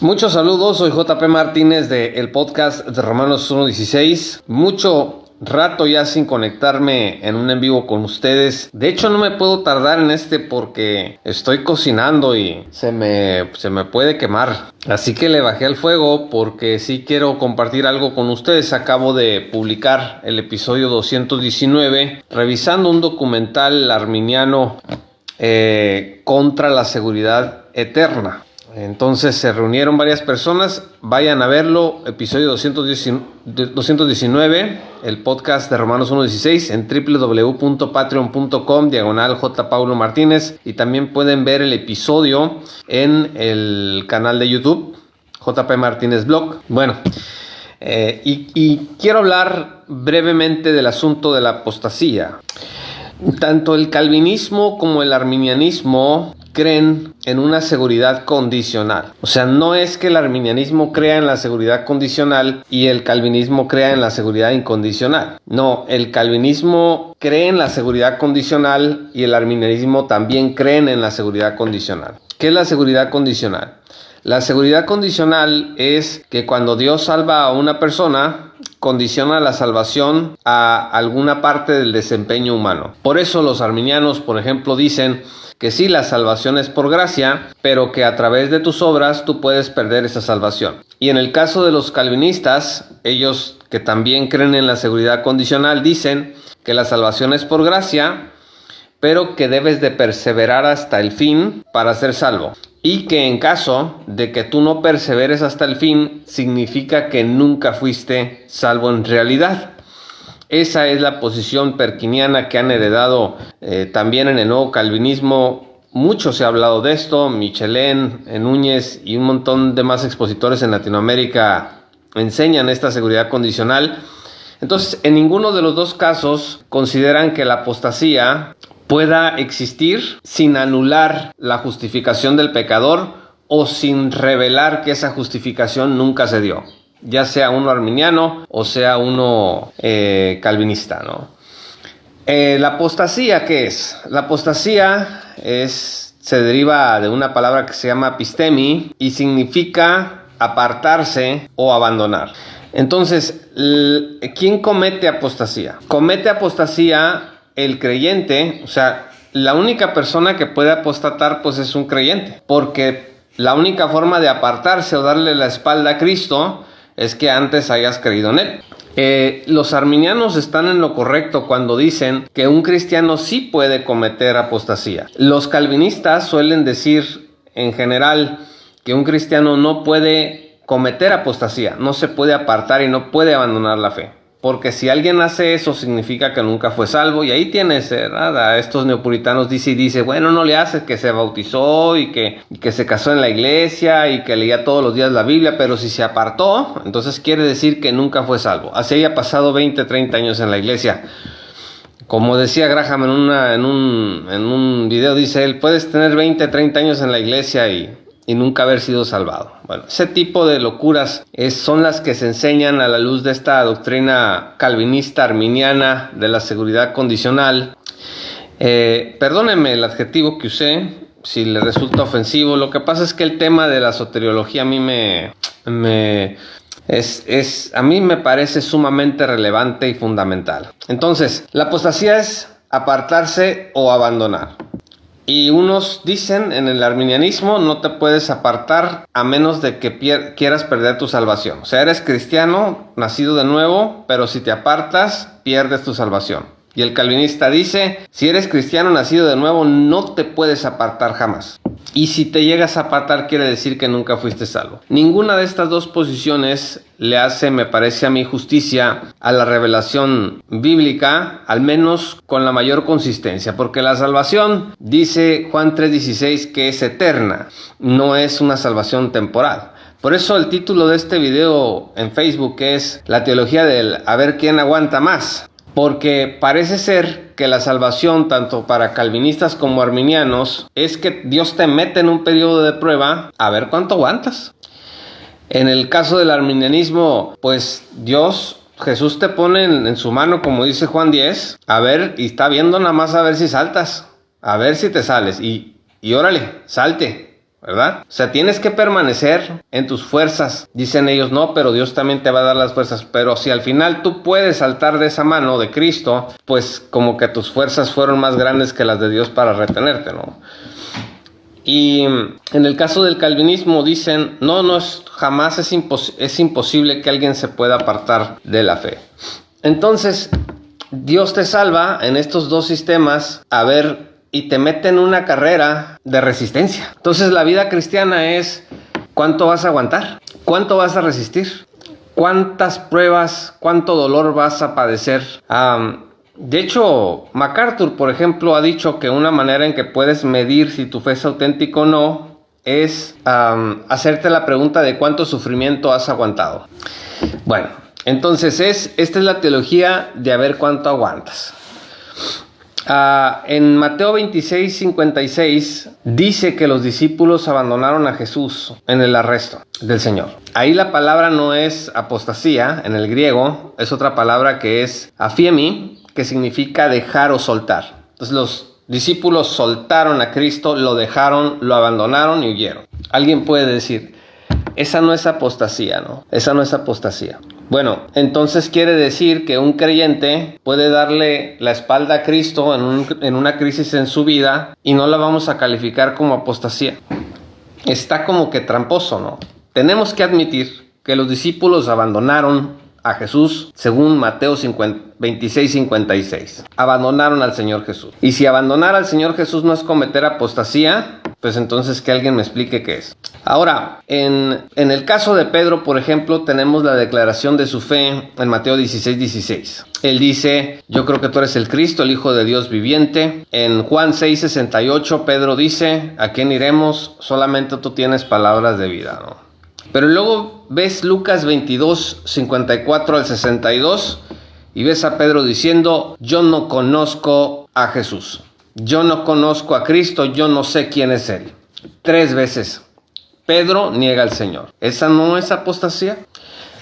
Muchos saludos, soy JP Martínez del podcast de Romanos 1.16. Mucho rato ya sin conectarme en un en vivo con ustedes. De hecho, no me puedo tardar en porque estoy cocinando y se me puede quemar. Así que le bajé al fuego porque sí quiero compartir algo con ustedes. Acabo de publicar el episodio 219, revisando un documental arminiano contra la seguridad eterna. Entonces se reunieron varias personas, vayan a verlo, episodio 219, el podcast de Romanos 1.16 en www.patreon.com/JPauloMartínez, y también pueden ver el episodio en el canal de YouTube, JP Martínez Blog. Bueno, y quiero hablar brevemente del asunto de la apostasía. Tanto el calvinismo como el arminianismo creen en una seguridad condicional. O sea, no es que el arminianismo crea en la seguridad condicional y el calvinismo crea en la seguridad incondicional. No, el calvinismo cree en la seguridad condicional y el arminianismo también creen en la seguridad condicional. ¿Qué es la seguridad condicional? La seguridad condicional es que cuando Dios salva a una persona, condiciona la salvación a alguna parte del desempeño humano. Por eso los arminianos, por ejemplo, dicen que sí, la salvación es por gracia, pero que a través de tus obras tú puedes perder esa salvación. Y en el caso de los calvinistas, ellos que también creen en la seguridad condicional, dicen que la salvación es por gracia, pero que debes de perseverar hasta el fin para ser salvo. Y que en caso de que tú no perseveres hasta el fin, significa que nunca fuiste salvo en realidad. Esa es la posición perquiniana que han heredado también en el nuevo calvinismo. Mucho se ha hablado de esto. Michelén, Núñez y un montón de más expositores en Latinoamérica enseñan esta seguridad condicional. Entonces, en ninguno de los dos casos consideran que la apostasía pueda existir sin anular la justificación del pecador o sin revelar que esa justificación nunca se dio, ya sea uno arminiano o sea uno calvinista, ¿no? La apostasía, ¿qué es? La apostasía se deriva de una palabra que se llama epistemi y significa apartarse o abandonar. Entonces, ¿quién comete apostasía? Comete apostasía el creyente. O sea, la única persona que puede apostatar pues es un creyente, porque la única forma de apartarse o darle la espalda a Cristo es que antes hayas creído en él. Los arminianos están en lo correcto cuando dicen que un cristiano sí puede cometer apostasía. Los calvinistas suelen decir en general que un cristiano no puede cometer apostasía, no se puede apartar y no puede abandonar la fe. Porque si alguien hace eso, significa que nunca fue salvo. Y ahí tienes, a estos neopuritanos dice, bueno, no le hace que se bautizó y que se casó en la iglesia y que leía todos los días la Biblia, pero si se apartó, entonces quiere decir que nunca fue salvo. Así haya pasado 20, 30 años en la iglesia. Como decía Graham en un video, dice él, puedes tener 20, 30 años en la iglesia y nunca haber sido salvado. Bueno, ese tipo de locuras son las que se enseñan a la luz de esta doctrina calvinista arminiana de la seguridad condicional. Perdónenme el adjetivo que usé, si le resulta ofensivo. Lo que pasa es que el tema de la soteriología a mí a mí me parece sumamente relevante y fundamental. Entonces, la apostasía es apartarse o abandonar. Y unos dicen en el arminianismo no te puedes apartar a menos de que quieras perder tu salvación. O sea, eres cristiano, nacido de nuevo, pero si te apartas, pierdes tu salvación. Y el calvinista dice, si eres cristiano, nacido de nuevo, no te puedes apartar jamás. Y si te llegas a apartar, quiere decir que nunca fuiste salvo. Ninguna de estas dos posiciones le hace, me parece a mí, justicia a la revelación bíblica, al menos con la mayor consistencia. Porque la salvación, dice Juan 3:16, que es eterna, no es una salvación temporal. Por eso el título de este video en Facebook es La teología del a ver quién aguanta más. Porque parece ser que la salvación, tanto para calvinistas como arminianos, es que Dios te mete en un periodo de prueba a ver cuánto aguantas. En el caso del arminianismo, pues Jesús te pone en su mano, como dice Juan 10, a ver, y está viendo nada más a ver si saltas, a ver si te sales, y órale, salte. ¿verdad? O sea, tienes que permanecer en tus fuerzas. Dicen ellos, no, pero Dios también te va a dar las fuerzas. Pero si al final tú puedes saltar de esa mano de Cristo, pues como que tus fuerzas fueron más grandes que las de Dios para retenerte, ¿no? Y en el caso del calvinismo dicen, jamás es imposible que alguien se pueda apartar de la fe. Entonces, Dios te salva en estos dos sistemas, y te mete en una carrera de resistencia. Entonces la vida cristiana es, ¿cuánto vas a aguantar? ¿Cuánto vas a resistir? ¿Cuántas pruebas, cuánto dolor vas a padecer? De hecho, MacArthur, por ejemplo, ha dicho que una manera en que puedes medir si tu fe es auténtica o no es hacerte la pregunta de cuánto sufrimiento has aguantado. Bueno, entonces esta es la teología de a ver cuánto aguantas. En Mateo 26:56 dice que los discípulos abandonaron a Jesús en el arresto del Señor. Ahí la palabra no es apostasía en el griego, es otra palabra que es afiemi, que significa dejar o soltar. Entonces los discípulos soltaron a Cristo, lo dejaron, lo abandonaron y huyeron. Alguien puede decir, esa no es apostasía, ¿no? Esa no es apostasía. Bueno, entonces quiere decir que un creyente puede darle la espalda a Cristo en una crisis en su vida y no la vamos a calificar como apostasía. Está como que tramposo, ¿no? Tenemos que admitir que los discípulos abandonaron a Jesús según Mateo 26:56. Abandonaron al Señor Jesús. Y si abandonar al Señor Jesús no es cometer apostasía, pues entonces que alguien me explique qué es. Ahora, en el caso de Pedro, por ejemplo, tenemos la declaración de su fe en Mateo 16:16. Él dice, yo creo que tú eres el Cristo, el Hijo de Dios viviente. En Juan 6:68, Pedro dice, ¿a quién iremos? Solamente tú tienes palabras de vida, ¿no? Pero luego ves Lucas 22:54 al 62 y ves a Pedro diciendo, yo no conozco a Jesús. Yo no conozco a Cristo, yo no sé quién es Él. 3 veces Pedro niega al Señor. ¿Esa no es apostasía?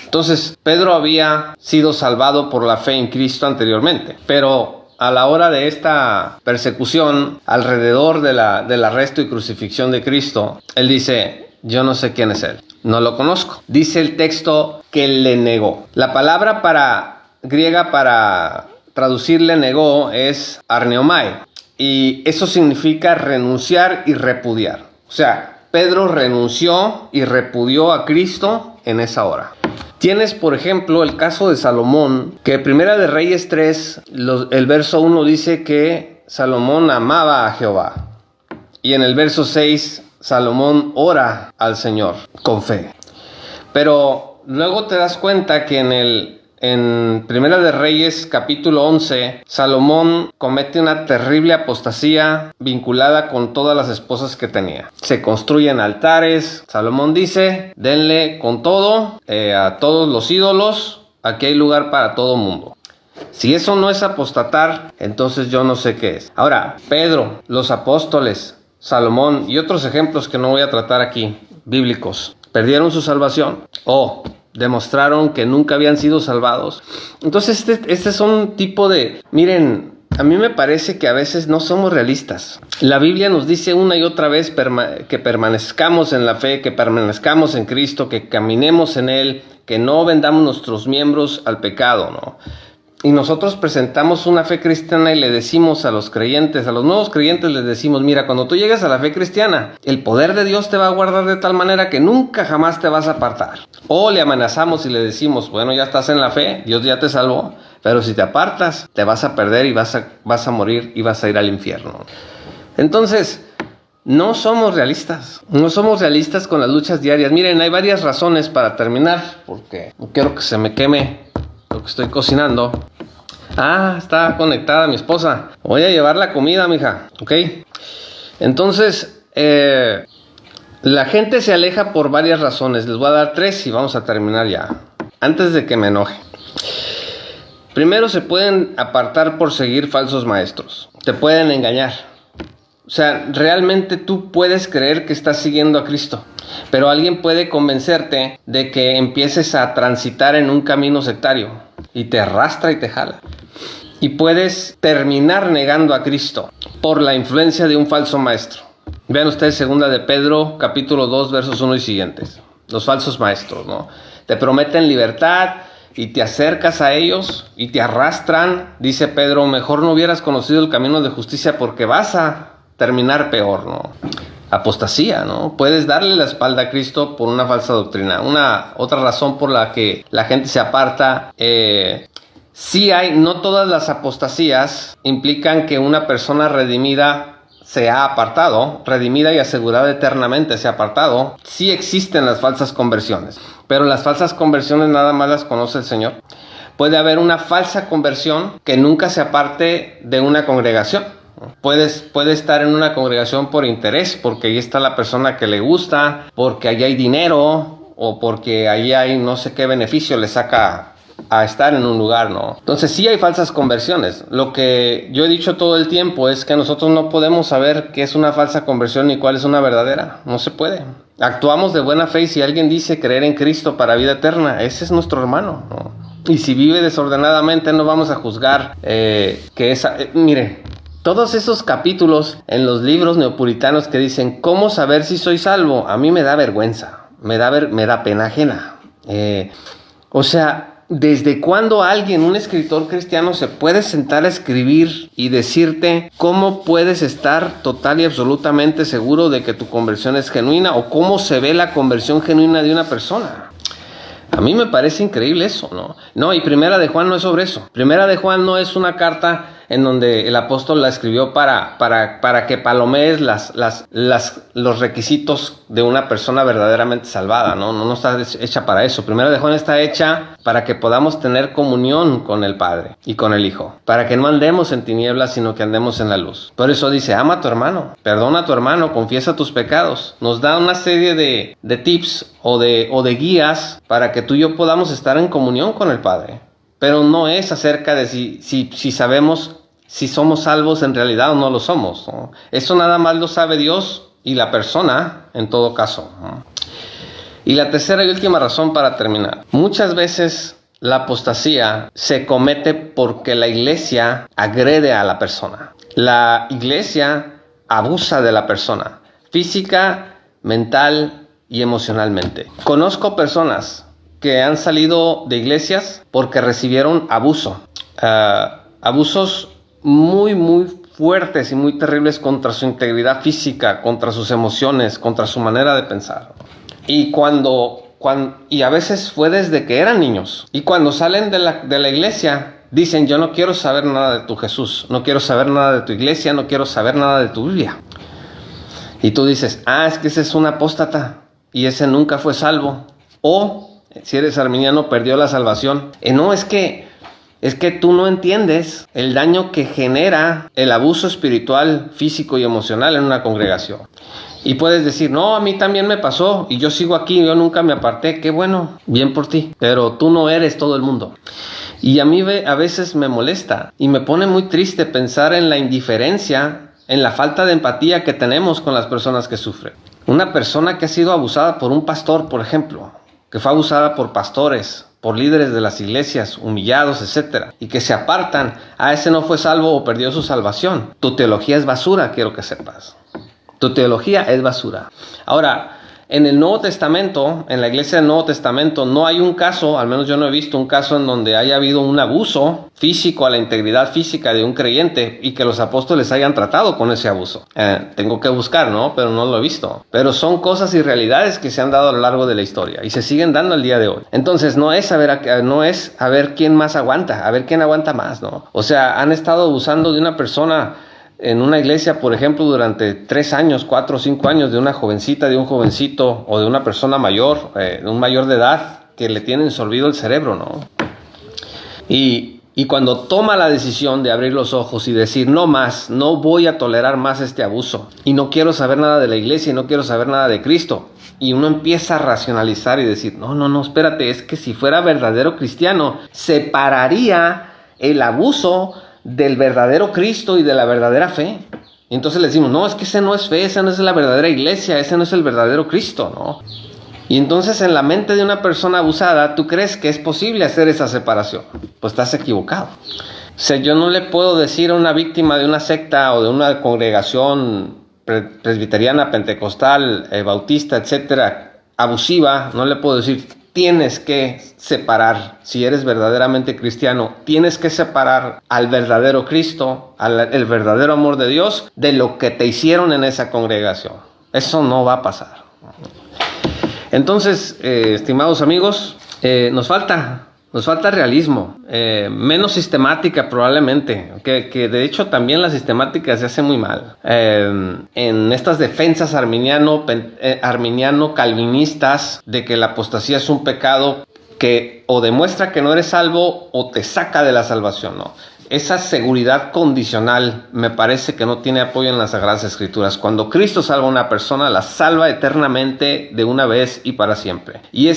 Entonces, Pedro había sido salvado por la fe en Cristo anteriormente, pero a la hora de esta persecución, alrededor del arresto y crucifixión de Cristo, él dice, yo no sé quién es Él, no lo conozco. Dice el texto que le negó. La palabra griega para traducirle negó es arneomai. Y eso significa renunciar y repudiar. O sea, Pedro renunció y repudió a Cristo en esa hora. Tienes, por ejemplo, el caso de Salomón, que en Primera de Reyes 3, el verso 1 dice que Salomón amaba a Jehová. Y en el verso 6, Salomón ora al Señor con fe. Pero luego te das cuenta que en Primera de Reyes capítulo 11, Salomón comete una terrible apostasía vinculada con todas las esposas que tenía. Se construyen altares. Salomón dice, denle con todo a todos los ídolos, aquí hay lugar para todo mundo. Si eso no es apostatar, entonces yo no sé qué es. Ahora, Pedro, los apóstoles, Salomón y otros ejemplos que no voy a tratar aquí, bíblicos, ¿perdieron su salvación? Demostraron que nunca habían sido salvados. Entonces este es un tipo de... Miren, a mí me parece que a veces no somos realistas. La Biblia nos dice una y otra vez que permanezcamos en la fe, que permanezcamos en Cristo, que caminemos en Él, que no vendamos nuestros miembros al pecado, ¿no? Y nosotros presentamos una fe cristiana y le decimos a los creyentes, a los nuevos creyentes les decimos, mira, cuando tú llegues a la fe cristiana, el poder de Dios te va a guardar de tal manera que nunca jamás te vas a apartar. O le amenazamos y le decimos, bueno, ya estás en la fe, Dios ya te salvó, pero si te apartas, te vas a perder y vas a morir y vas a ir al infierno. Entonces, no somos realistas con las luchas diarias. Miren, hay varias razones para terminar, porque no quiero que se me queme lo que estoy cocinando. Está conectada mi esposa. Voy a llevar la comida, mija. ¿Ok? Entonces, la gente se aleja por varias razones. Les voy a dar 3 y vamos a terminar ya. Antes de que me enoje. Primero, se pueden apartar por seguir falsos maestros. Te pueden engañar. O sea, realmente tú puedes creer que estás siguiendo a Cristo, pero alguien puede convencerte de que empieces a transitar en un camino sectario y te arrastra y te jala. Y puedes terminar negando a Cristo por la influencia de un falso maestro. Vean ustedes segunda de Pedro, capítulo 2, versos 1 y siguientes. Los falsos maestros, ¿no? Te prometen libertad y te acercas a ellos y te arrastran. Dice Pedro, mejor no hubieras conocido el camino de justicia porque vas a terminar peor, ¿no? Apostasía, ¿no? Puedes darle la espalda a Cristo por una falsa doctrina. Otra razón por la que la gente se aparta, sí hay, no todas las apostasías implican que una persona redimida se ha apartado, redimida y asegurada eternamente se ha apartado. Sí existen las falsas conversiones, pero las falsas conversiones nada más las conoce el Señor. Puede haber una falsa conversión que nunca se aparte de una congregación. Puede estar en una congregación por interés, porque ahí está la persona que le gusta, porque allí hay dinero, o porque allí hay no sé qué beneficio le saca a estar en un lugar, ¿no? Entonces sí hay falsas conversiones. Lo que yo he dicho todo el tiempo es que nosotros no podemos saber qué es una falsa conversión ni cuál es una verdadera. No se puede. Actuamos de buena fe y si alguien dice creer en Cristo para vida eterna, ese es nuestro hermano, ¿no? Y si vive desordenadamente no vamos a juzgar mire, todos esos capítulos en los libros neopuritanos que dicen ¿cómo saber si soy salvo? A mí me da vergüenza, me da pena ajena. ¿Desde cuándo alguien, un escritor cristiano, se puede sentar a escribir y decirte cómo puedes estar total y absolutamente seguro de que tu conversión es genuina o cómo se ve la conversión genuina de una persona? A mí me parece increíble eso, ¿no? No, y Primera de Juan no es sobre eso. Primera de Juan no es una carta en donde el apóstol la escribió para que palomees los requisitos de una persona verdaderamente salvada, ¿no? No está hecha para eso. Primera de Juan está hecha para que podamos tener comunión con el Padre y con el Hijo, para que no andemos en tinieblas, sino que andemos en la luz. Por eso dice, ama a tu hermano, perdona a tu hermano, confiesa tus pecados. Nos da una serie de tips o de guías para que tú y yo podamos estar en comunión con el Padre. Pero no es acerca de si sabemos si somos salvos en realidad o no lo somos, ¿no? Eso nada más lo sabe Dios y la persona en todo caso, ¿no? Y la tercera y última razón para terminar. Muchas veces la apostasía se comete porque la iglesia agrede a la persona. La iglesia abusa de la persona, física, mental y emocionalmente. Conozco personas que han salido de iglesias porque recibieron abusos muy, muy fuertes y muy terribles contra su integridad física, contra sus emociones, contra su manera de pensar. Y y a veces fue desde que eran niños. Y cuando salen de la iglesia, dicen, yo no quiero saber nada de tu Jesús, no quiero saber nada de tu iglesia, no quiero saber nada de tu Biblia. Y tú dices, es que ese es un apóstata y ese nunca fue salvo. O si eres arminiano, perdió la salvación. No, es que tú no entiendes el daño que genera el abuso espiritual, físico y emocional en una congregación. Y puedes decir, no, a mí también me pasó y yo sigo aquí, yo nunca me aparté. Qué bueno, bien por ti. Pero tú no eres todo el mundo. Y a mí a veces me molesta y me pone muy triste pensar en la indiferencia, en la falta de empatía que tenemos con las personas que sufren. Una persona que ha sido abusada por un pastor, por ejemplo, que fue abusada por pastores, por líderes de las iglesias, humillados, etc. Y que se apartan, ese no fue salvo o perdió su salvación. Tu teología es basura, quiero que sepas. Tu teología es basura. Ahora, en el Nuevo Testamento, en la iglesia del Nuevo Testamento, no hay un caso, al menos yo no he visto un caso en donde haya habido un abuso físico a la integridad física de un creyente y que los apóstoles hayan tratado con ese abuso. Tengo que buscar, ¿no? Pero no lo he visto. Pero son cosas y realidades que se han dado a lo largo de la historia y se siguen dando al día de hoy. Entonces no es a ver quién más aguanta, a ver quién aguanta más, ¿no? O sea, han estado abusando de una persona en una iglesia, por ejemplo, durante 3 años, 4 o 5 años, de una jovencita, de un jovencito o de una persona mayor, de un mayor de edad, que le tienen sorbido el cerebro, ¿no? Y cuando toma la decisión de abrir los ojos y decir, no más, no voy a tolerar más este abuso, y no quiero saber nada de la iglesia, y no quiero saber nada de Cristo, y uno empieza a racionalizar y decir, no, espérate, es que si fuera verdadero cristiano, separaría el abuso del verdadero Cristo y de la verdadera fe. Y entonces le decimos, no, es que ese no es fe, esa no es la verdadera iglesia, ese no es el verdadero Cristo, ¿no? Y entonces en la mente de una persona abusada, ¿tú crees que es posible hacer esa separación? Pues estás equivocado. O sea, yo no le puedo decir a una víctima de una secta o de una congregación presbiteriana, pentecostal, bautista, etcétera, abusiva, no le puedo decir tienes que separar, si eres verdaderamente cristiano, tienes que separar al verdadero Cristo, el verdadero amor de Dios, de lo que te hicieron en esa congregación. Eso no va a pasar. Entonces, estimados amigos, nos falta realismo, menos sistemática probablemente, que de hecho también la sistemática se hace muy mal. En estas defensas arminiano-calvinistas de que la apostasía es un pecado que o demuestra que no eres salvo o te saca de la salvación, ¿no? Esa seguridad condicional me parece que no tiene apoyo en las Sagradas Escrituras. Cuando Cristo salva a una persona, la salva eternamente de una vez y para siempre. Y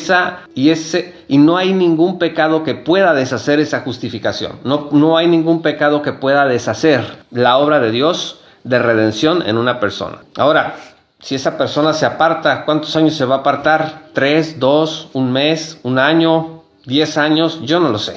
no hay ningún pecado que pueda deshacer esa justificación. No hay ningún pecado que pueda deshacer la obra de Dios de redención en una persona. Ahora, si esa persona se aparta, ¿cuántos años se va a apartar? ¿3, 2, un mes, un año, 10 años? Yo no lo sé.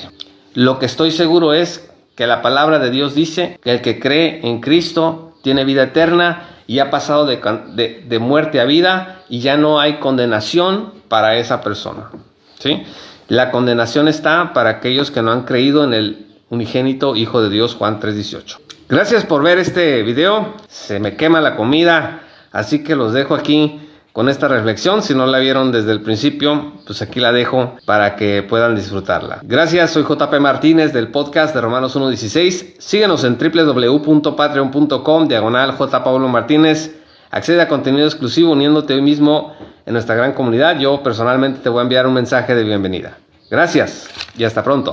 Lo que estoy seguro es que la palabra de Dios dice que el que cree en Cristo tiene vida eterna y ha pasado de muerte a vida y ya no hay condenación para esa persona, ¿sí? La condenación está para aquellos que no han creído en el unigénito Hijo de Dios, Juan 3:18. Gracias por ver este video. Se me quema la comida, así que los dejo aquí con esta reflexión. Si no la vieron desde el principio, pues aquí la dejo para que puedan disfrutarla. Gracias, soy JP Martínez del podcast de Romanos 1:16. Síguenos en www.patreon.com/J. Pablo Martínez. Accede a contenido exclusivo uniéndote hoy mismo en nuestra gran comunidad. Yo personalmente te voy a enviar un mensaje de bienvenida. Gracias y hasta pronto.